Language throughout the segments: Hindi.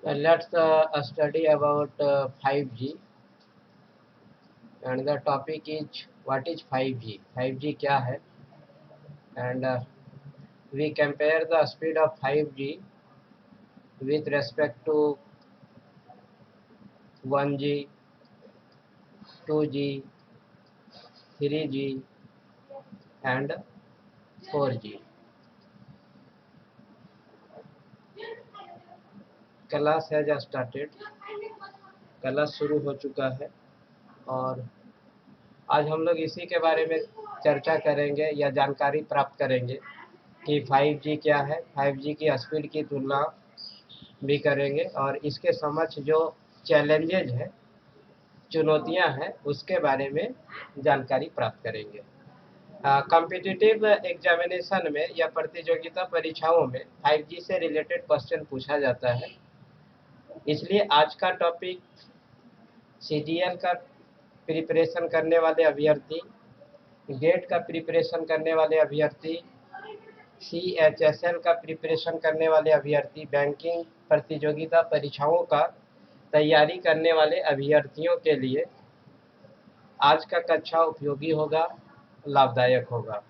Let's study about 5G, and the topic is what is 5G. 5G क्या है, and we compare the speed of 5G with respect to 1G, 2G, 3G and 4G. Class has started, class शुरू हो चुका है और आज हम लोग इसी के बारे में चर्चा करेंगे या जानकारी प्राप्त करेंगे कि 5G क्या है, 5G की स्पीड की तुलना भी करेंगे और इसके समक्ष जो चैलेंजेज है, चुनौतियां हैं, उसके बारे में जानकारी प्राप्त करेंगे। कॉम्पिटिटिव एग्जामिनेशन में या प्रतियोगिता परीक्षाओं में 5G से रिलेटेड क्वेश्चन पूछा जाता है। इसलिए आज का टॉपिक CGL का प्रिपरेशन करने वाले अभ्यर्थी, गेट का प्रिपरेशन करने वाले अभ्यर्थी, CHSL का प्रिपरेशन करने वाले अभ्यर्थी, बैंकिंग प्रतियोगिता परीक्षाओं का तैयारी करने वाले अभ्यर्थियों के लिए आज का कक्षा उपयोगी होगा, लाभदायक होगा।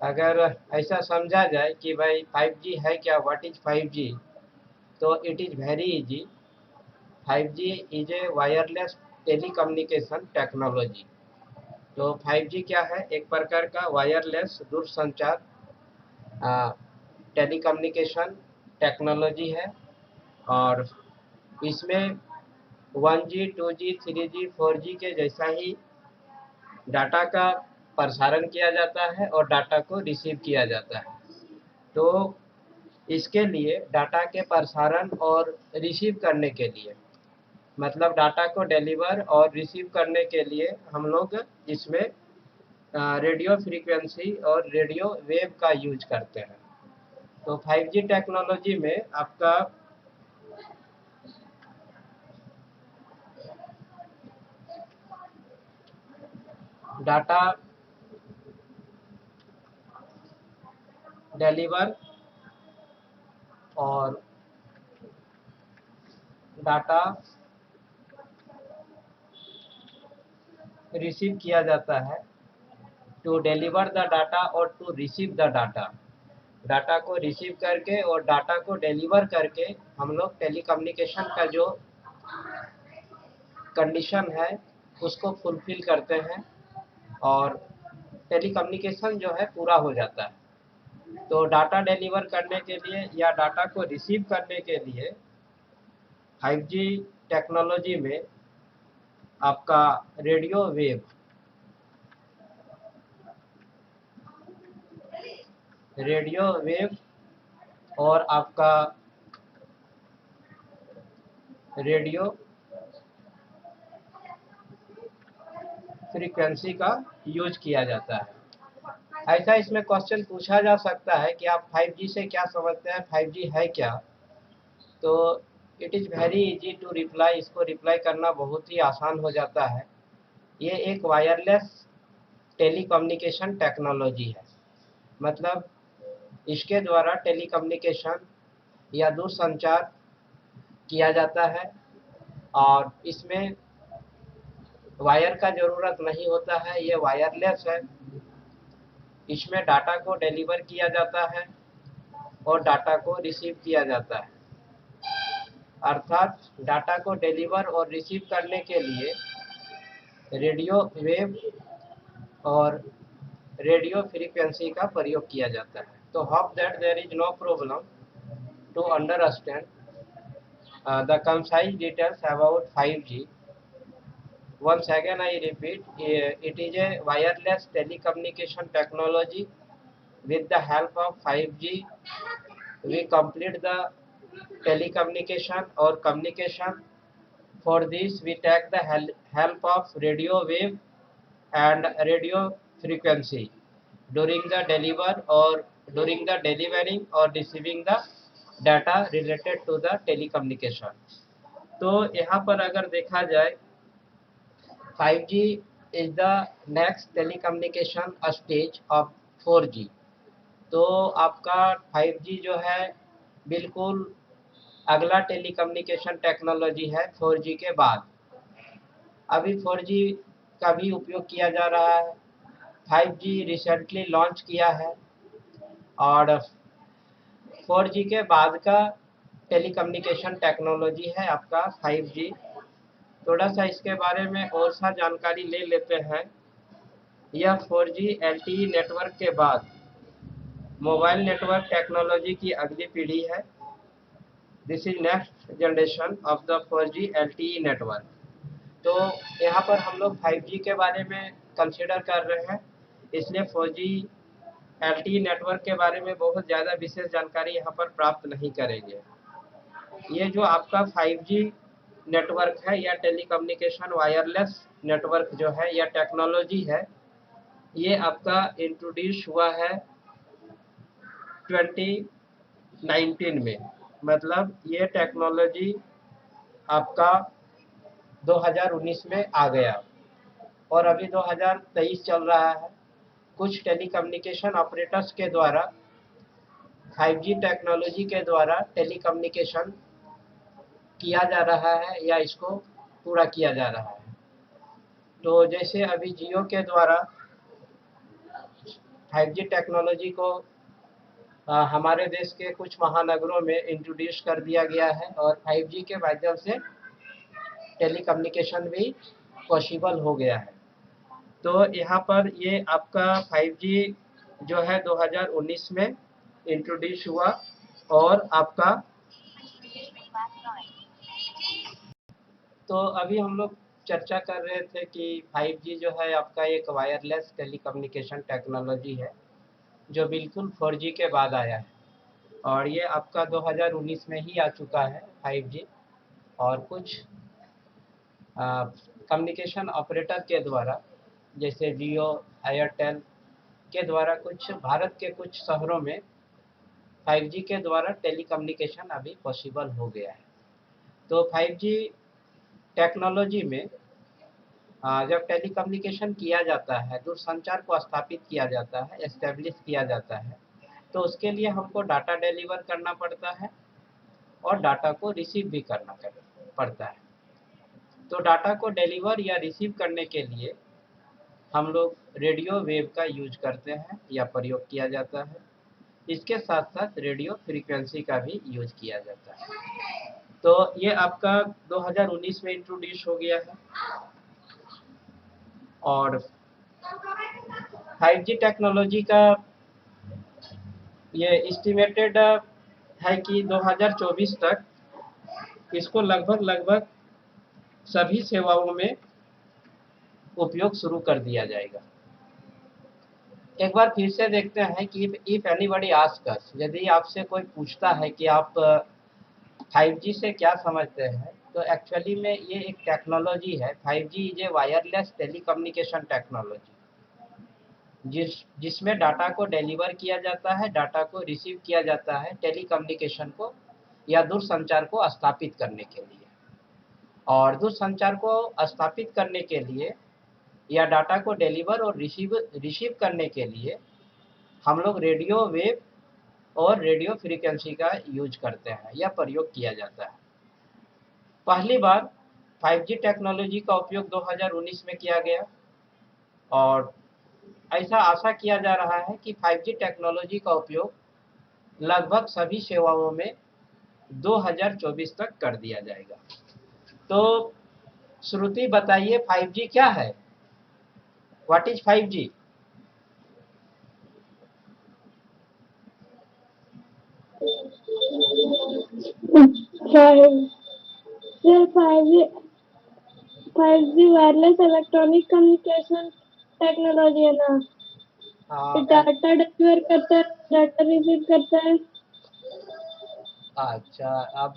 अगर ऐसा समझा जाए कि भाई 5G है क्या, व्हाट इज 5G, तो it is very easy. 5G is a wireless telecommunication technology. तो 5G क्या है? एक प्रकार का वायरलेस दूरसंचार टेलीकम्युनिकेशन टेक्नोलॉजी है और इसमें 1G, 2G, 3G, 4G के जैसा ही डाटा का प्रसारण किया जाता है और डाटा को रिसीव किया जाता है। तो इसके लिए डाटा के प्रसारण और रिसीव करने के लिए, मतलब डाटा को डिलीवर और रिसीव करने के लिए हम लोग इसमें रेडियो फ्रीक्वेंसी और रेडियो वेव का यूज करते हैं। तो 5G टेक्नोलॉजी में आपका डाटा डिलीवर और डाटा रिसीव किया जाता है। टू डिलीवर द डाटा और to receive the data, data को रिसीव करके और डाटा को डिलीवर करके हम लोग टेलीकम्युनिकेशन का जो कंडीशन है उसको फुलफिल करते हैं और टेलीकम्युनिकेशन जो है पूरा हो जाता है। तो डाटा डिलीवर करने के लिए या डाटा को रिसीव करने के लिए 5G टेक्नोलॉजी में आपका रेडियो वेव और आपका रेडियो फ्रीक्वेंसी का यूज किया जाता है। ऐसा इसमें क्वेश्चन पूछा जा सकता है कि आप 5G से क्या समझते हैं, 5G है क्या? तो it is very easy to reply, इसको रिप्लाई करना बहुत ही आसान हो जाता है। ये एक वायरलेस टेलीकम्युनिकेशन टेक्नोलॉजी है, मतलब इसके द्वारा टेलीकम्युनिकेशन या दूरसंचार किया जाता है और इसमें वायर का ज़रूरत नहीं होता है, ये वायरलेस है। इसमें डाटा को डिलीवर किया जाता है और डाटा को रिसीव किया जाता है, अर्थात डाटा को डिलीवर और रिसीव करने के लिए रेडियो वेव और रेडियो फ्रीक्वेंसी का प्रयोग किया जाता है। तो hope that there is no problem to understand the concise details about 5G. Once again I repeat, it is a wireless telecommunication technology. With the help of 5G, we complete the telecommunication or communication. For this, we take the help of radio wave and radio frequency during the delivering or receiving the data related to the telecommunication. तो यहाँ पर अगर देखा जाए 5G is the next telecommunication stage of 4G. तो आपका 5G जो है बिल्कुल अगला टेलीकम्युनिकेशन टेक्नोलॉजी है 4G के बाद। अभी 4G का भी उपयोग किया जा रहा है। 5G रिसेंटली लॉन्च किया है और 4G के बाद का टेलीकम्युनिकेशन टेक्नोलॉजी है आपका 5G। थोड़ा सा इसके बारे में और सा जानकारी ले लेते हैं। यह 4G LTE नेटवर्क के बाद मोबाइल नेटवर्क टेक्नोलॉजी की अगली पीढ़ी है। This is next generation of the 4G LTE network. तो यहाँ पर हम लोग 5G के बारे में कंसिडर कर रहे हैं, इसलिए 4G LTE नेटवर्क के बारे में बहुत ज़्यादा विशेष जानकारी यहाँ पर प्राप्त नहीं करेंगे। ये जो आपका 5G नेटवर्क है या टेलीकम्युनिकेशन वायरलेस नेटवर्क जो है या टेक्नोलॉजी है, ये आपका इंट्रोड्यूस हुआ है 2019 में। मतलब ये टेक्नोलॉजी आपका 2019 में आ गया और अभी 2023 चल रहा है। कुछ टेलीकम्युनिकेशन ऑपरेटर्स के द्वारा 5G टेक्नोलॉजी के द्वारा टेलीकम्युनिकेशन किया जा रहा है या इसको पूरा किया जा रहा है। तो जैसे अभी जियो के द्वारा 5G टेक्नोलॉजी को हमारे देश के कुछ महानगरों में इंट्रोड्यूस कर दिया गया है और 5G के माध्यम से टेलीकम्युनिकेशन भी पॉसिबल हो गया है। तो यहाँ पर ये आपका 5G जो है 2019 में इंट्रोड्यूस हुआ और आपका तो अभी हम लोग चर्चा कर रहे थे कि 5G जो है आपका एक वायरलेस टेलीकम्युनिकेशन टेक्नोलॉजी है जो बिल्कुल 4G के बाद आया है और ये आपका 2019 में ही आ चुका है 5G। और कुछ कम्युनिकेशन ऑपरेटर के द्वारा जैसे जियो, एयरटेल के द्वारा कुछ भारत के कुछ शहरों में 5G के द्वारा टेलीकम्युनिकेशन अभी पॉसिबल हो गया है। तो 5G टेक्नोलॉजी में जब टेलीकम्युनिकेशन किया जाता है, दूरसंचार को स्थापित किया जाता है, एस्टेब्लिश किया जाता है, तो उसके लिए हमको डाटा डिलीवर करना पड़ता है और डाटा को रिसीव भी करना पड़ता है। तो डाटा को डिलीवर या रिसीव करने के लिए हम लोग रेडियो वेव का यूज करते हैं या प्रयोग किया जाता है। इसके साथ साथ रेडियो फ्रीक्वेंसी का भी यूज किया जाता है। तो ये आपका 2019 में इंट्रोड्यूस हो गया है और 5G टेक्नोलॉजी का ये एस्टिमेटेड है कि 2024 तक इसको लगभग सभी सेवाओं में उपयोग शुरू कर दिया जाएगा। एक बार फिर से देखते हैं कि इफ एनीबॉडी आस्क अस, यदि आपसे कोई पूछता है कि आप 5G से क्या समझते हैं, तो एक्चुअली में ये एक टेक्नोलॉजी है। 5G is a wireless telecommunication technology जिसमें डाटा को डिलीवर किया जाता है, डाटा को रिसीव किया जाता है टेलीकम्युनिकेशन को या दूरसंचार को स्थापित करने के लिए। और दूरसंचार को स्थापित करने के लिए या डाटा को डिलीवर और रिसीव करने के लिए हम लोग रेडियो वेव और रेडियो फ्रीक्वेंसी का यूज करते हैं या प्रयोग किया जाता है। पहली बार 5G टेक्नोलॉजी का उपयोग 2019 में किया गया और ऐसा आशा किया जा रहा है कि 5G टेक्नोलॉजी का उपयोग लगभग सभी सेवाओं में 2024 तक कर दिया जाएगा। तो श्रुति बताइए 5G क्या है? What is 5G? Five G wireless electronic communication technology है ना। डाटा डिलीवर करता है, डाटा रिसीव करता है। अच्छा, अब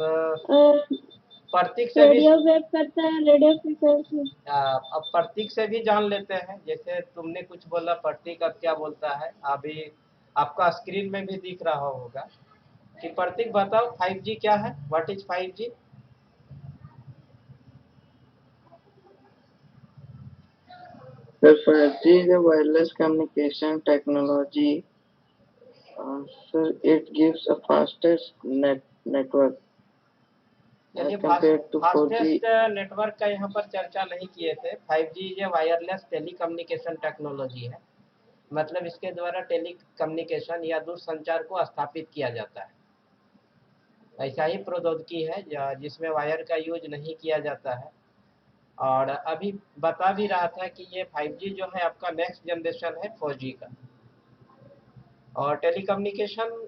प्रतीक से भी रेडियो वेव करता है, रेडियो फ्रीक्वेंसी। अब प्रतीक से भी जान लेते हैं। जैसे तुमने कुछ बोला, प्रतीक अब क्या बोलता है? अभी आपका स्क्रीन में भी दिख रहा होगा कि प्रतीक बताओ 5G क्या है? What is 5G? The 5G is a wireless communication technology. Sir, it gives a fastest network चलिए, compared to 4G. Fastest network का यहाँ पर चर्चा नहीं किए थे। 5G ये वायरलेस टेलीकम्युनिकेशन टेक्नोलॉजी है, मतलब इसके द्वारा टेलीकम्युनिकेशन या दूरसंचार को स्थापित किया जाता है। ऐसा ही प्रौद्योगिकी है जिसमें वायर का यूज नहीं किया जाता है। और अभी बता भी रहा था कि ये 5G जो है आपका नेक्स्ट जनरेशन है 4G का। और टेलीकम्युनिकेशन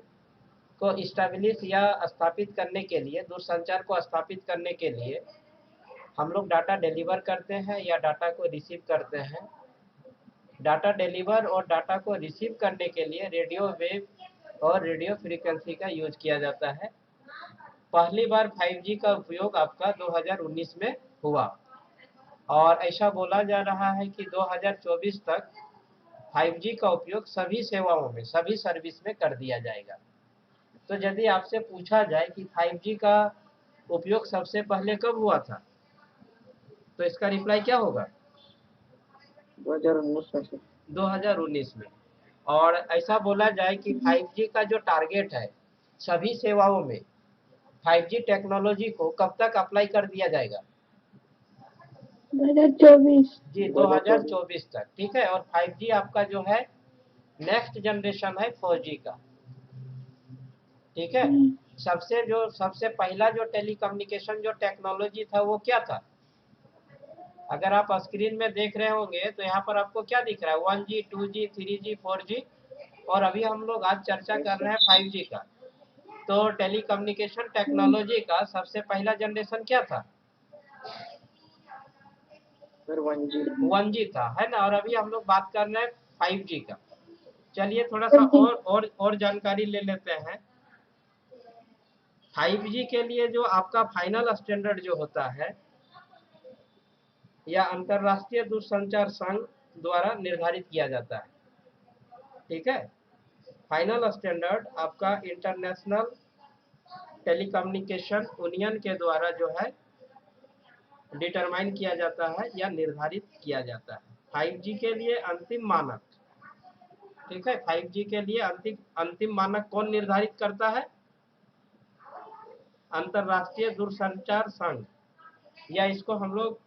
को इस्टेब्लिश या स्थापित करने के लिए, दूरसंचार को स्थापित करने के लिए हम लोग डाटा डिलीवर करते हैं या डाटा को रिसीव करते हैं। डाटा डिलीवर और डाटा को रिसीव करने के लिए रेडियो वेव और रेडियो फ्रीक्वेंसी का यूज किया जाता है। पहली बार 5G का उपयोग आपका 2019 में हुआ और ऐसा बोला जा रहा है कि 2024 तक 5G का उपयोग सभी सेवाओं में, सभी सर्विस में कर दिया जाएगा। तो यदि आपसे पूछा जाए कि 5G का उपयोग सबसे पहले कब हुआ था, तो इसका रिप्लाई क्या होगा? 2019 में। और ऐसा बोला जाए कि 5G का जो टारगेट है सभी सेवाओं में 5G टेक्नोलॉजी को कब तक अप्लाई कर दिया जाएगा? 2024 जी, 2024 तक। ठीक है। और 5G आपका जो है नेक्स्ट जनरेशन है 4G का। ठीक है। सबसे पहला जो टेलीकम्युनिकेशन जो टेक्नोलॉजी था वो क्या था? अगर आप स्क्रीन में देख रहे होंगे तो यहाँ पर आपको क्या दिख रहा है? 1G, 2G, 3G, 4G और अभी हम लोग आज चर्चा कर रहे हैं 5G का। तो टेलीकम्युनिकेशन टेक्नोलॉजी का सबसे पहला जनरेशन क्या था? 1G था, है ना। और अभी हम लोग बात कर रहे हैं 5G का। चलिए थोड़ा सा और जानकारी ले लेते हैं। 5G के लिए जो आपका फाइनल स्टैंडर्ड जो होता है या अंतरराष्ट्रीय दूरसंचार संघ द्वारा निर्धारित किया जाता है। ठीक है। फाइनल स्टैंडर्ड आपका इंटरनेशनल टेलीकम्युनिकेशन यूनियन के द्वारा जो है डिटरमाइन किया जाता है या निर्धारित किया जाता है। 5G के लिए अंतिम मानक। ठीक है। 5G के लिए अंतिम मानक कौन निर्धारित करता है? अंतरराष्ट्रीय दूरसंचार संघ, या इसको हम लोग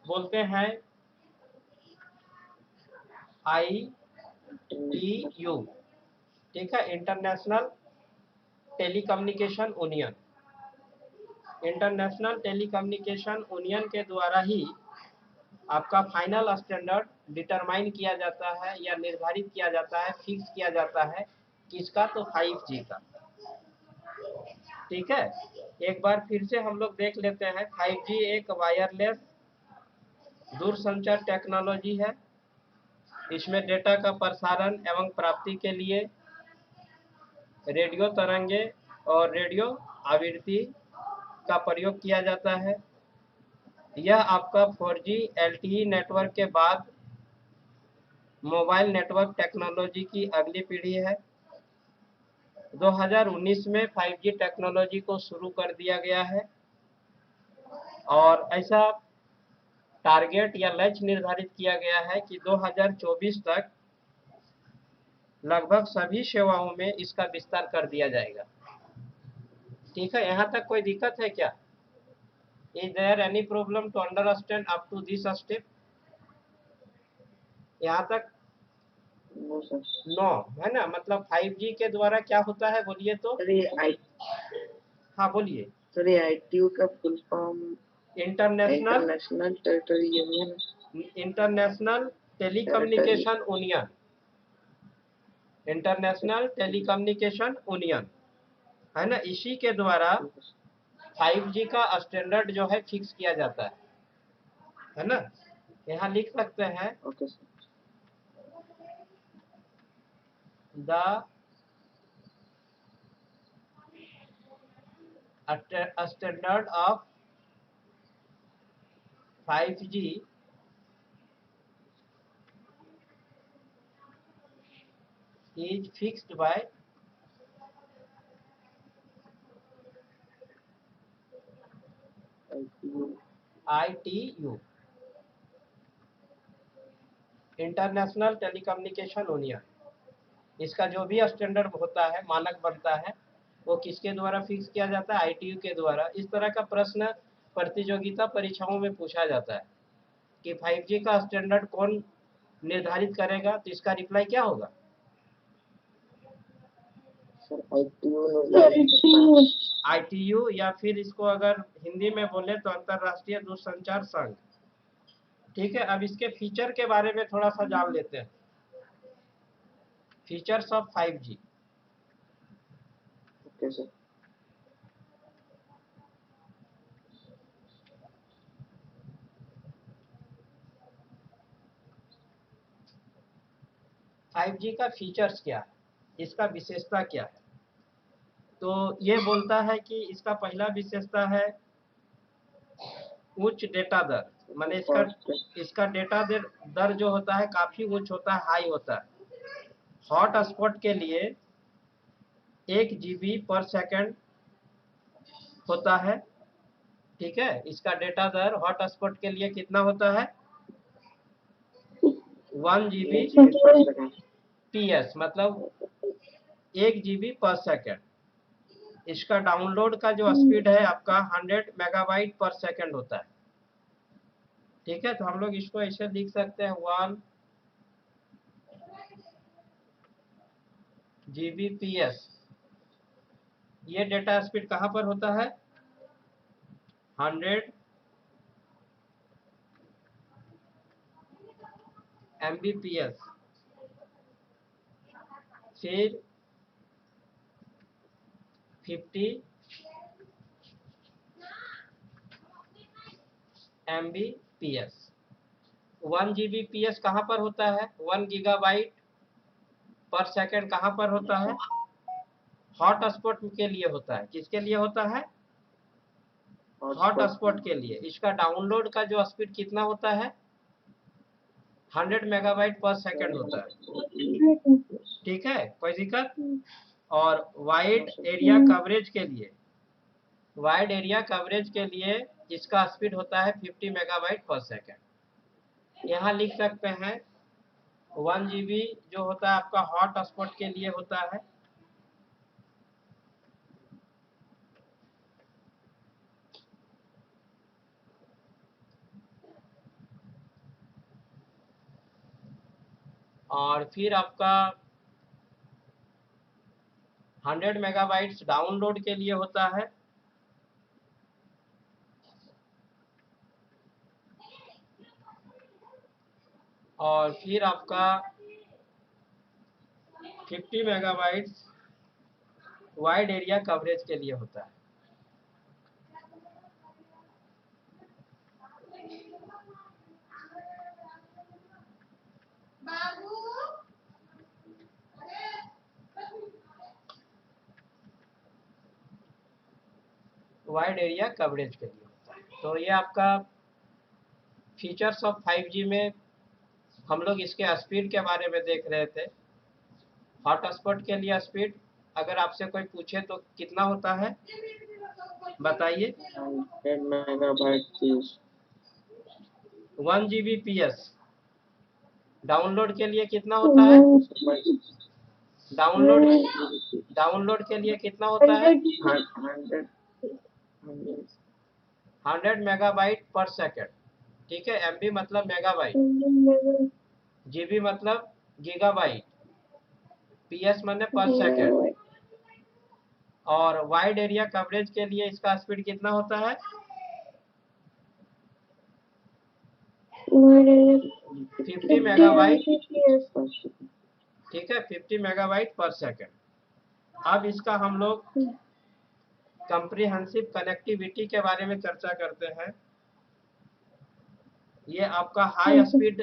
बोलते हैं ITU। ठीक है। International telecommunication union. International telecommunication union के द्वारा ही आपका फाइनल स्टैंडर्ड डिटरमाइन किया जाता है या निर्धारित किया जाता है, फिक्स किया जाता है। किसका? तो 5G का। ठीक है। एक बार फिर से हम लोग देख लेते हैं। 5G एक वायरलेस दूरसंचार टेक्नोलॉजी है। इसमें डेटा का प्रसारण एवं प्राप्ति के लिए रेडियो तरंगे और रेडियो आवृत्ति का प्रयोग किया जाता है। यह आपका 4G LTE नेटवर्क के बाद मोबाइल नेटवर्क टेक्नोलॉजी की अगली पीढ़ी है। 2019 में 5G टेक्नोलॉजी को शुरू कर दिया गया है और ऐसा टारगेट या लक्ष्य निर्धारित किया गया है कि 2024 तक लगभग सभी सेवाओं में इसका विस्तार कर दिया जाएगा। ठीक है। यहाँ तक कोई दिक्कत है क्या? Is there any problem to understand up to this step? यहाँ तक नो है ना। मतलब 5G के द्वारा क्या होता है बोलिए तो? हाँ बोलिए। सॉरी, ITU का full form international telecommunication union. International telecommunication union, है ना। इसी के द्वारा 5G का स्टैंडर्ड जो है फिक्स किया जाता है ना। यहाँ लिख सकते हैं the standard of 5G is fixed by ITU, international telecommunication union. इसका जो भी स्टैंडर्ड होता है, मानक बनता है, वो किसके द्वारा फिक्स किया जाता है? ITU के द्वारा। इस तरह का प्रश्न प्रतियोगिता परीक्षाओं में पूछा जाता है कि 5G का स्टैंडर्ड कौन निर्धारित करेगा, तो इसका रिप्लाई क्या होगा? सर ITU ITU, या फिर इसको अगर हिंदी में बोले तो अंतरराष्ट्रीय दूरसंचार संघ। ठीक है, अब इसके फीचर के बारे में थोड़ा सा जान लेते हैं। Features of 5G। Okay sir. 5G का फीचर्स क्या है, इसका विशेषता क्या है? तो ये बोलता है कि इसका पहला विशेषता है उच्च डेटा दर, माने इसका डेटा दर जो होता है काफी उच्च होता है, हाई होता है। हॉट स्पॉट के लिए 1 GB पर सेकंड होता है। ठीक है, इसका डेटा दर हॉट स्पॉट के लिए कितना होता है? 1 GB PS, मतलब 1 GB पर सेकंड। इसका डाउनलोड का जो स्पीड है आपका 100 मेगाबाइट पर सेकंड होता है। ठीक है, तो हम लोग इसको ऐसे लिख सकते हैं 1 Gbps। ये डेटा स्पीड कहाँ पर होता है? 100 Mbps। फिर 50 Mbps। 1 Gbps कहाँ पर होता है? 1 गीगाबाइट पर सेकंड कहाँ पर होता है? हॉट स्पॉट के लिए होता है। किसके लिए होता है? हॉट स्पॉट के लिए। इसका डाउनलोड का जो स्पीड कितना होता है? 100 मेगाबाइट पर सेकंड होता है। ठीक है, कोई दिक्कत? और वाइड एरिया कवरेज के लिए, वाइड एरिया कवरेज के लिए इसका स्पीड होता है 50 मेगाबाइट पर सेकंड। यहाँ लिख सकते हैं 1 GB जो होता है आपका हॉट स्पॉट के लिए होता है। और फिर आपका 100 मेगाबाइट्स डाउनलोड के लिए होता है। और फिर आपका 50 मेगाबाइट्स वाइड एरिया कवरेज के लिए होता है। वाइड एरिया कवरेज के लिए होता है। तो ये आपका फीचर्स ऑफ 5G में हम लोग इसके स्पीड के बारे में देख रहे थे। हॉट स्पॉट के लिए स्पीड अगर आपसे कोई पूछे तो कितना होता है, बताइए? 100 मेगाबाइट 1 Gbps। डाउनलोड के लिए कितना होता है? डाउनलोड के लिए कितना होता है? 100 मेगाबाइट पर सेकंड। ठीक है, MB मतलब मेगाबाइट, GB मतलब गीगाबाइट, PS माने पर सेकंड। और वाइड एरिया कवरेज के लिए इसका स्पीड कितना होता है? 50 मेगाबाइट। ठीक है, 50 मेगाबाइट पर सेकंड। अब इसका हम लोग कम्प्रिहेंसिव कनेक्टिविटी के बारे में चर्चा करते हैं। ये आपका हाई स्पीड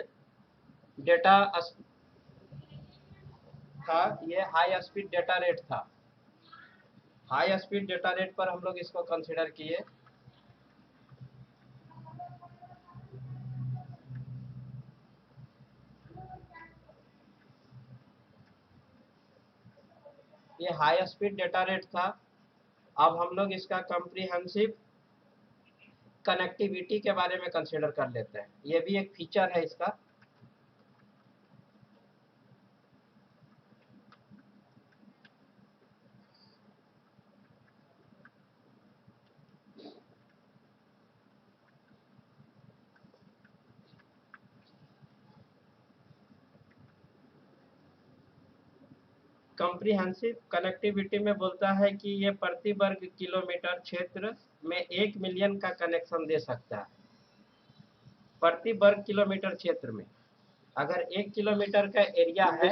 डेटा था, ये हाई स्पीड डेटा रेट था। हाई स्पीड डेटा रेट पर हम लोग इसको कंसीडर किए। ये हाई स्पीड डेटा रेट था। अब हम लोग इसका कम्प्रिहेंसिव कनेक्टिविटी के बारे में कंसीडर कर लेते हैं। ये भी एक फीचर है इसका। कॉम्प्रिहेंसिव कनेक्टिविटी में बोलता है कि ये प्रति वर्ग किलोमीटर क्षेत्र में 1 मिलियन का कनेक्शन दे सकता है। प्रति वर्ग किलोमीटर क्षेत्र में अगर 1 किलोमीटर का एरिया है,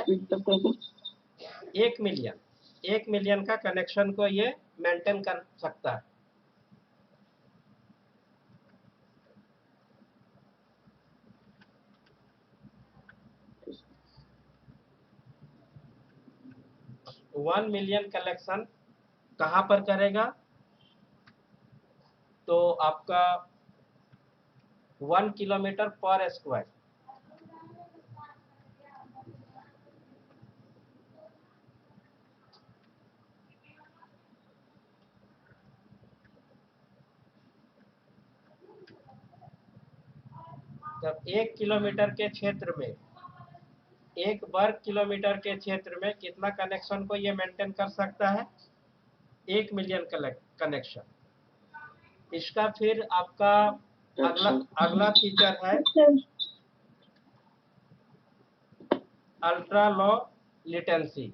1 मिलियन का कनेक्शन को ये मेंटेन कर सकता है। वन मिलियन कलेक्शन कहाँ पर करेगा? तो आपका 1 किलोमीटर पर स्क्वायर। तब 1 किलोमीटर के क्षेत्र में, 1 वर्ग किलोमीटर के क्षेत्र में कितना कनेक्शन को ये मेंटेन कर सकता है? 1 मिलियन कनेक्शन। इसका फिर आपका अगला फीचर है ultra low latency.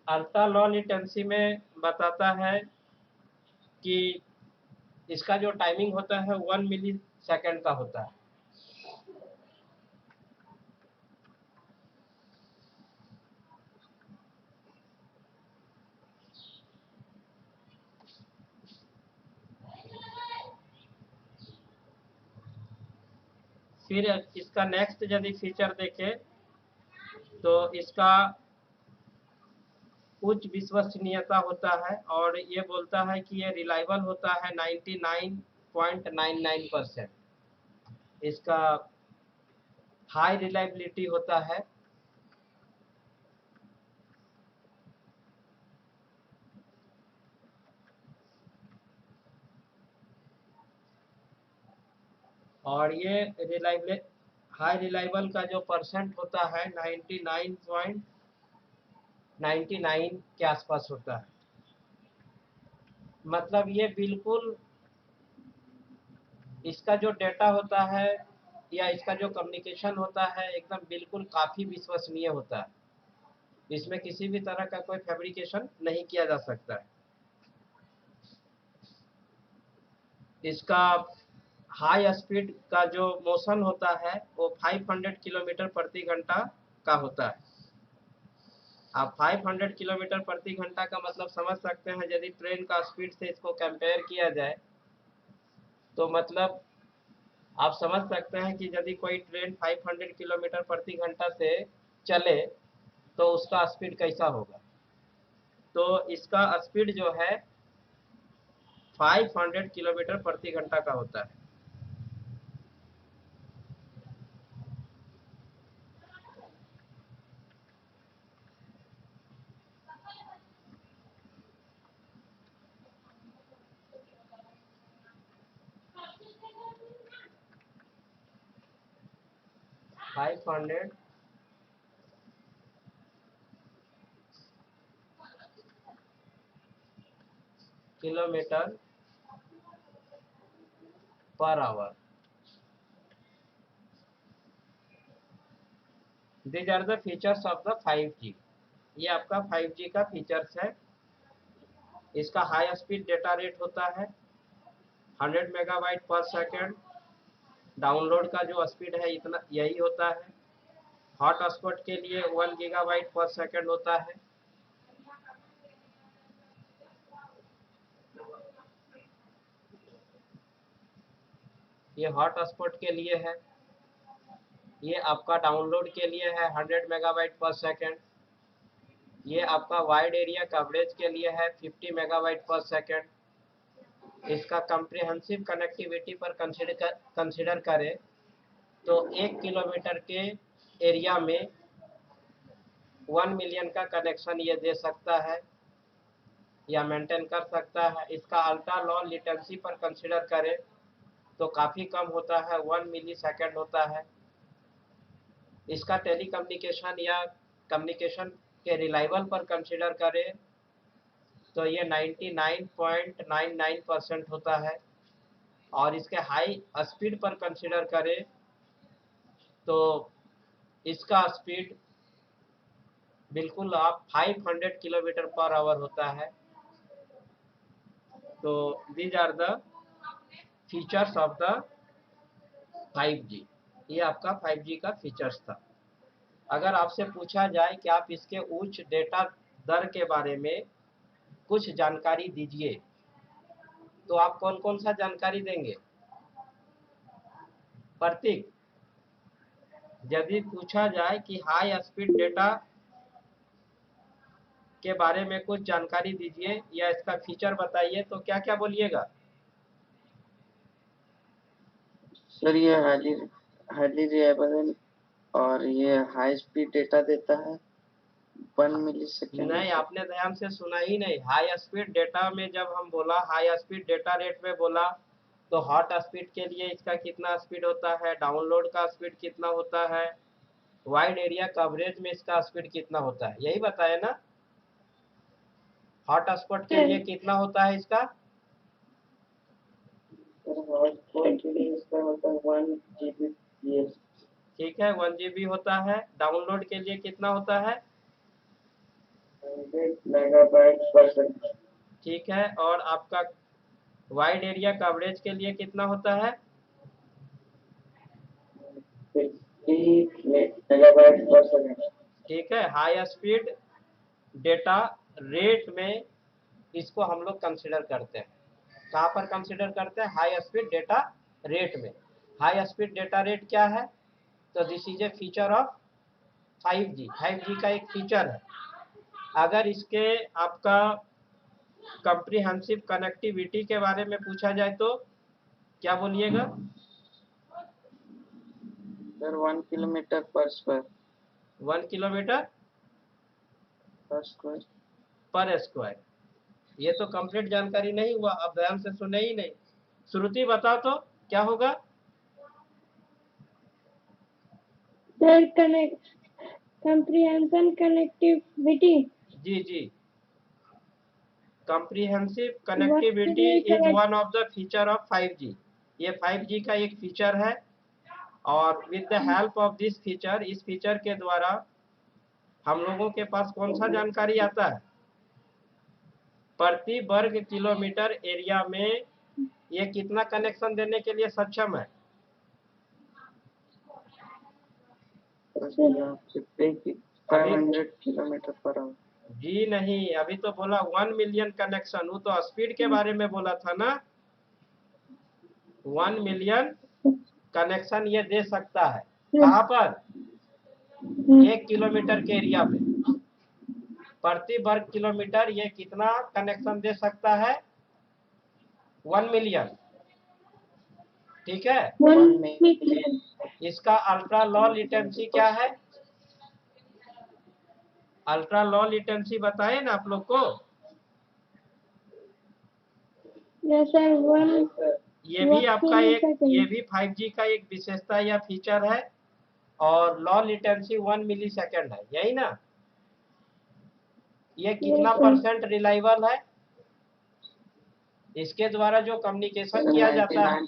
Ultra low latency में बताता है कि इसका जो टाइमिंग होता है 1 मिली सेकेंड का होता है। फिर इसका नेक्स्ट यदि फीचर देखें तो इसका उच्च विश्वसनीयता होता है और ये बोलता है कि ये रिलायबल होता है 99.99%। इसका हाई रिलायबिलिटी होता है। और ये हाई रिलायबल का जो परसेंट होता है 99.99 के आसपास होता है। मतलब ये बिल्कुल, इसका जो डेटा होता है या इसका जो कम्युनिकेशन होता है एकदम बिल्कुल काफ़ी विश्वसनीय होता है। इसमें किसी भी तरह का कोई फैब्रिकेशन नहीं किया जा सकता है। इसका हाई स्पीड का जो मोशन होता है वो 500 किलोमीटर प्रति घंटा का होता है। आप 500 किलोमीटर प्रति घंटा का मतलब समझ सकते हैं। यदि ट्रेन का स्पीड से इसको कंपेयर किया जाए तो मतलब आप समझ सकते हैं कि यदि कोई ट्रेन 500 किलोमीटर प्रति घंटा से चले तो उसका स्पीड कैसा होगा। तो इसका स्पीड जो है 500 किलोमीटर प्रति घंटा का होता है। Five hundred kilometre per hour. These are the features of the 5G। ये आपका 5G का फीचर्स है। इसका हाई स्पीड डेटा रेट होता है 100 मेगाबाइट पर सेकेंड। डाउनलोड का जो स्पीड है इतना यही होता है। हॉटस्पॉट के लिए 1 गीगाबाइट पर सेकेंड होता है। ये हॉटस्पॉट के लिए है। ये आपका डाउनलोड के लिए है 100 मेगाबाइट पर सेकेंड। ये आपका वाइड एरिया कवरेज के लिए है 50 मेगाबाइट पर सेकेंड। इसका कम्प्रिहेंसिव कनेक्टिविटी पर कंसिडर करें तो 1 किलोमीटर के एरिया में 1 मिलियन का कनेक्शन ये दे सकता है या मेंटेन कर सकता है। इसका अल्ट्रा लो लेटेंसी पर कंसिडर करें तो काफ़ी कम होता है, 1 मिली सेकेंड होता है। इसका टेलीकम्युनिकेशन या कम्युनिकेशन के रिलायबल पर कंसिडर करें तो ये 99.99% होता है। और इसके हाई स्पीड पर कंसीडर करें तो इसका स्पीड बिल्कुल आप 500 किलोमीटर पर आवर होता है। तो these are the features of the 5G। ये आपका 5G का फीचर्स था। अगर आपसे पूछा जाए कि आप इसके उच्च डेटा दर के बारे में कुछ जानकारी दीजिए, तो आप कौन कौन सा जानकारी देंगे? प्रतीक, यदि पूछा जाए कि हाई स्पीड डेटा के बारे में कुछ जानकारी दीजिए या इसका फीचर बताइए, तो क्या क्या बोलिएगा? सर ये हाईली रिलायबल और ये हाई स्पीड डेटा देता है 1 मिलीसेकंड। नहीं, आपने ध्यान से सुना ही नहीं। हाई स्पीड डेटा में जब हम बोला, हाई स्पीड डेटा रेट में बोला, तो हॉट स्पीड के लिए इसका कितना स्पीड होता है, डाउनलोड का स्पीड कितना होता है, वाइड एरिया कवरेज में इसका स्पीड कितना होता है, यही बताया ना। हॉट स्पॉट के लिए कितना होता है इसका? हॉटस्पॉट के लिए इसका होता है 1 Gbps। ठीक है, 1 GB होता है। डाउनलोड के लिए कितना होता है? 100 मेगाबाइट पर सेकंड। ठीक है, और आपका वाइड एरिया कवरेज के लिए कितना होता है? 50 मेगाबाइट पर सेकंड। ठीक है, हाई स्पीड डेटा रेट में इसको हम लोग कंसिडर करते हैं। कहाँ पर कंसिडर करते हैं? हाई स्पीड डेटा रेट में। हाई स्पीड डेटा रेट क्या है? तो this is a feature of 5G। 5G का एक फीचर है। अगर इसके आपका कम्प्रीहेंसिव कनेक्टिविटी के बारे में पूछा जाए तो क्या बोलिएगा? सर 1 किलोमीटर पर स्क्वायर। 1 किलोमीटर पर स्क्वायर। पर स्क्वायर। ये तो कंप्लीट जानकारी नहीं हुआ, आप ध्यान से सुने ही नहीं। श्रुति बताओ तो क्या होगा? Sir comprehension connectivity। जी जी, comprehensive connectivity is one of the feature of 5G। ये 5G का एक फीचर है, और with the help of this feature, इस फीचर के द्वारा हम लोगों के पास कौन सा जानकारी आता है? प्रति वर्ग किलोमीटर एरिया में ये कितना कनेक्शन देने के लिए सक्षम है? आप सकते हैं कि 500 किलोमीटर पर आवर। जी नहीं, अभी तो बोला 1 मिलियन कनेक्शन। वो तो स्पीड के बारे में बोला था ना। 1 मिलियन कनेक्शन ये दे सकता है। कहाँ पर? 1 किलोमीटर के एरिया में। प्रति वर्ग किलोमीटर ये कितना कनेक्शन दे सकता है? 1 मिलियन। ठीक है, 1 मिलियन। इसका अल्ट्रा लॉ लेटेंसी क्या है? अल्ट्रा लॉ लेटेंसी बताए ना आप लोग को। सर 1 ये भी आपका एक, ये भी 5G का एक विशेषता या फीचर है। और लॉ लेटेंसी 1 मिली सेकेंड है, यही ना। ये कितना परसेंट रिलायबल है? इसके द्वारा जो कम्युनिकेशन किया जाता है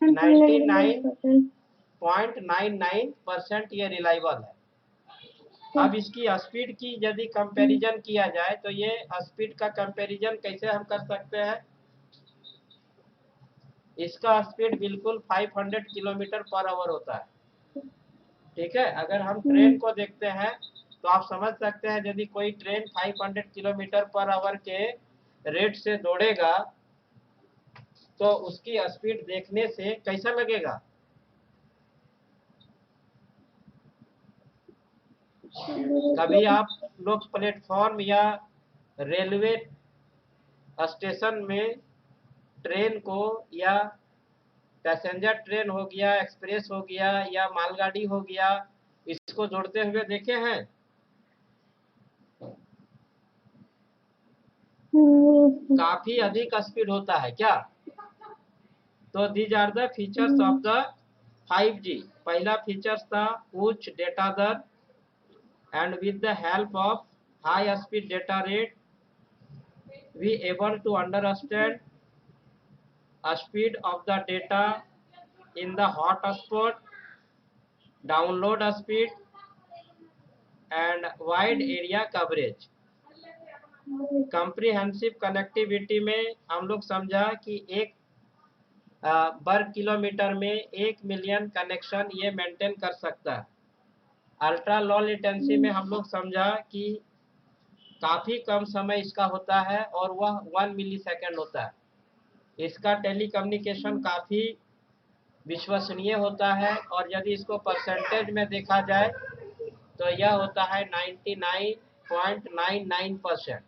99.99% ये रिलायबल है। अब इसकी स्पीड की यदि कंपैरिजन किया जाए तो ये स्पीड का कंपैरिजन कैसे हम कर सकते हैं? इसका स्पीड बिल्कुल 500 किलोमीटर पर आवर होता है। ठीक है, अगर हम ट्रेन को देखते हैं तो आप समझ सकते हैं, यदि कोई ट्रेन 500 किलोमीटर पर आवर के रेट से दौड़ेगा तो उसकी स्पीड देखने से कैसा लगेगा? कभी आप लोग प्लेटफॉर्म या रेलवे स्टेशन में ट्रेन को, या पैसेंजर ट्रेन हो गया, एक्सप्रेस हो गया, या मालगाड़ी हो गया, इसको जोड़ते हुए देखे हैं? काफी अधिक स्पीड होता है क्या? तो these are the features of the 5G। पहला फीचर्स था उच्च डेटा दर, and with the help of high speed data rate we able to understand speed of the data in the hotspot, download speed and wide area coverage। Comprehensive connectivity में हम लोग समझा कि एक वर्ग किलोमीटर में 1 मिलियन कनेक्शन ये मेंटेन कर सकता है। अल्ट्रा लो लेटेंसी में हम लोग समझा कि काफ़ी कम समय इसका होता है और वह 1 मिलीसेकंड होता है। इसका टेलीकम्युनिकेशन काफ़ी विश्वसनीय होता है और यदि इसको परसेंटेज में देखा जाए तो यह होता है 99.99%।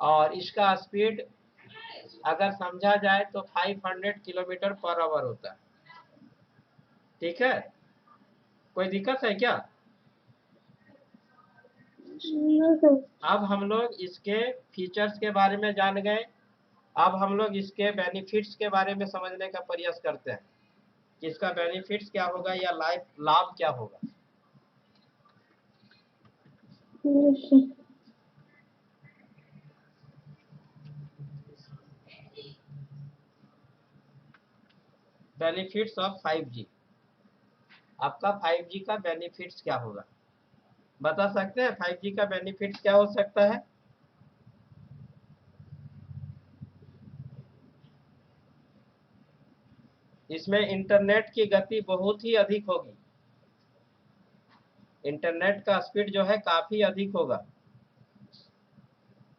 और इसका स्पीड अगर समझा जाए तो 500 किलोमीटर पर आवर होता है। ठीक है, कोई दिक्कत है क्या? अब हम लोग इसके फीचर्स के बारे में जान गए। अब हम लोग इसके बेनिफिट्स के बारे में समझने का प्रयास करते हैं कि इसका बेनिफिट्स क्या होगा या लाभ क्या होगा। Benefits of 5G। आपका 5G का बेनिफिट्स क्या होगा बता सकते हैं? 5G का बेनिफिट्स क्या हो सकता है? इसमें इंटरनेट की गति बहुत ही अधिक होगी। इंटरनेट का स्पीड जो है काफी अधिक होगा।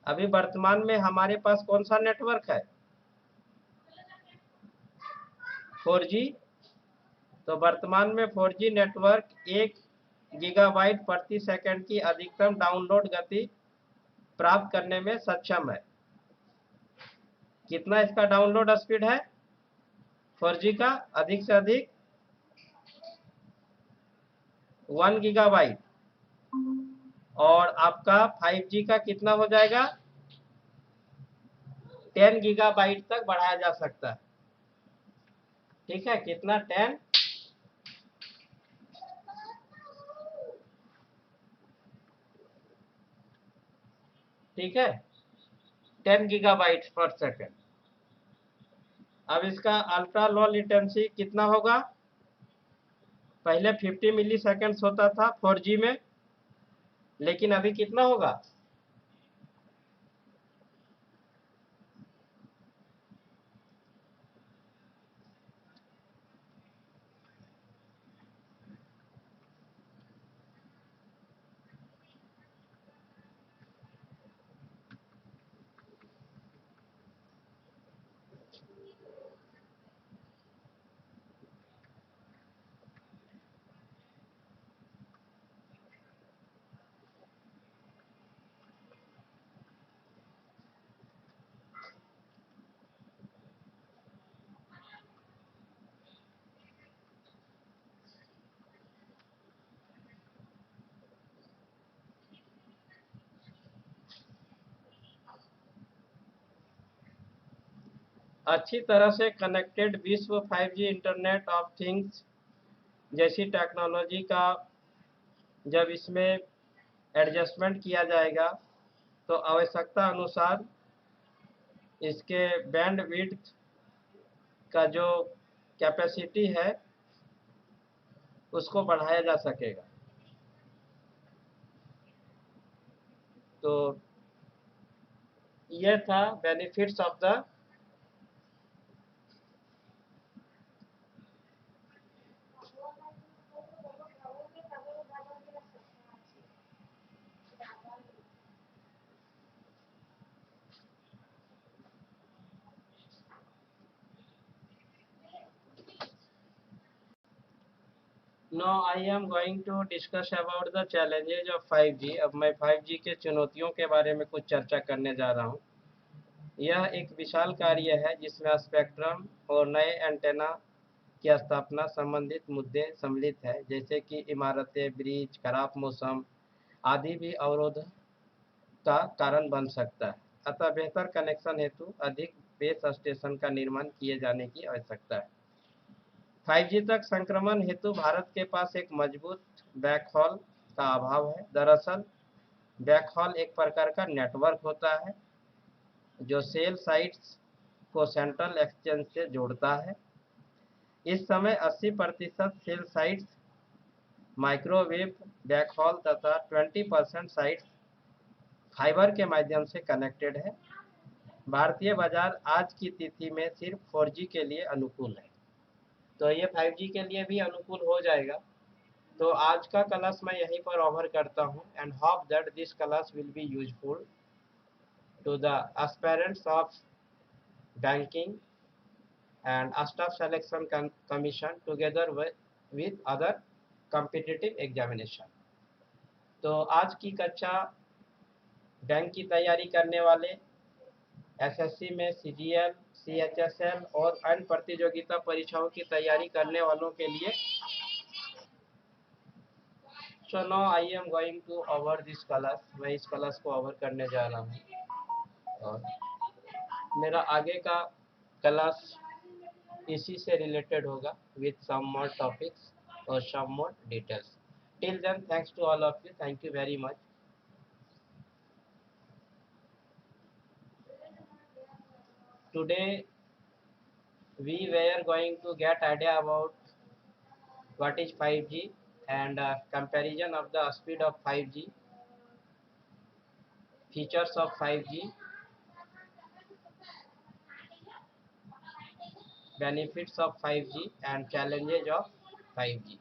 अभी वर्तमान में हमारे पास कौन सा नेटवर्क है? 4G। तो वर्तमान में 4G नेटवर्क 1 गीगाबाइट प्रति सेकंड की अधिकतम डाउनलोड गति प्राप्त करने में सक्षम है। कितना इसका डाउनलोड स्पीड है 4G का? अधिक से अधिक 1 गीगाबाइट। और आपका 5G का कितना हो जाएगा? 10 गीगाबाइट तक बढ़ाया जा सकता है। ठीक है, कितना? 10। ठीक है, 10 गीगाबाइट पर सेकेंड। अब इसका अल्ट्रा लो लेटेंसी कितना होगा? पहले 50 मिली सेकेंड्स होता था 4G में, लेकिन अभी कितना होगा? अच्छी तरह से कनेक्टेड विश्व 5G इंटरनेट ऑफ थिंग्स जैसी टेक्नोलॉजी का जब इसमें एडजस्टमेंट किया जाएगा तो आवश्यकता अनुसार इसके बैंड विड्थ का जो कैपेसिटी है उसको बढ़ाया जा सकेगा। तो यह था benefits of the Now I am going to discuss about the challenges of 5G। अब मैं 5G के चुनौतियों के बारे में कुछ चर्चा करने जा रहा हूँ। यह एक विशाल कार्य है जिसमें स्पेक्ट्रम और नए एंटेना की स्थापना संबंधित मुद्दे सम्मिलित है, जैसे कि इमारतें, ब्रिज, खराब मौसम आदि भी अवरोध का कारण बन सकता है। अतः बेहतर कनेक्शन हेतु अधिक बेस स्टेशन का निर्माण किए जाने की आवश्यकता है। 5G तक संक्रमण हेतु भारत के पास एक मजबूत बैकहॉल का अभाव है। दरअसल बैकहॉल एक प्रकार का नेटवर्क होता है जो सेल साइट्स को सेंट्रल एक्सचेंज से जोड़ता है। इस समय 80% सेल साइट्स माइक्रोवेव बैकहॉल तथा 20% साइट्स फाइबर के माध्यम से कनेक्टेड है। भारतीय बाजार आज की तिथि में सिर्फ 4G के लिए अनुकूल है, तो ये 5G के लिए भी अनुकूल हो जाएगा। तो आज का क्लास मैं यहीं पर ओवर करता हूँ and hope that this class will be useful to the aspirants of banking and staff selection commission together with other competitive examination। तो आज की कक्षा बैंक की तैयारी करने वाले, एसएससी में सीजीएल, सीएचएसएल और अन्य प्रतियोगिता परीक्षाओं की तैयारी करने वालों के लिए। So now I am going to over this class. मैं इस क्लास को ओवर करने जा रहा हूँ और मेरा आगे का क्लास इसी से रिलेटेड होगा with some more topics or some more details. Till then, thanks to all of you. Thank you very much. Today we were going to get idea about what is 5G and comparison of the speed of 5G, features of 5G, benefits of 5G and challenges of 5G.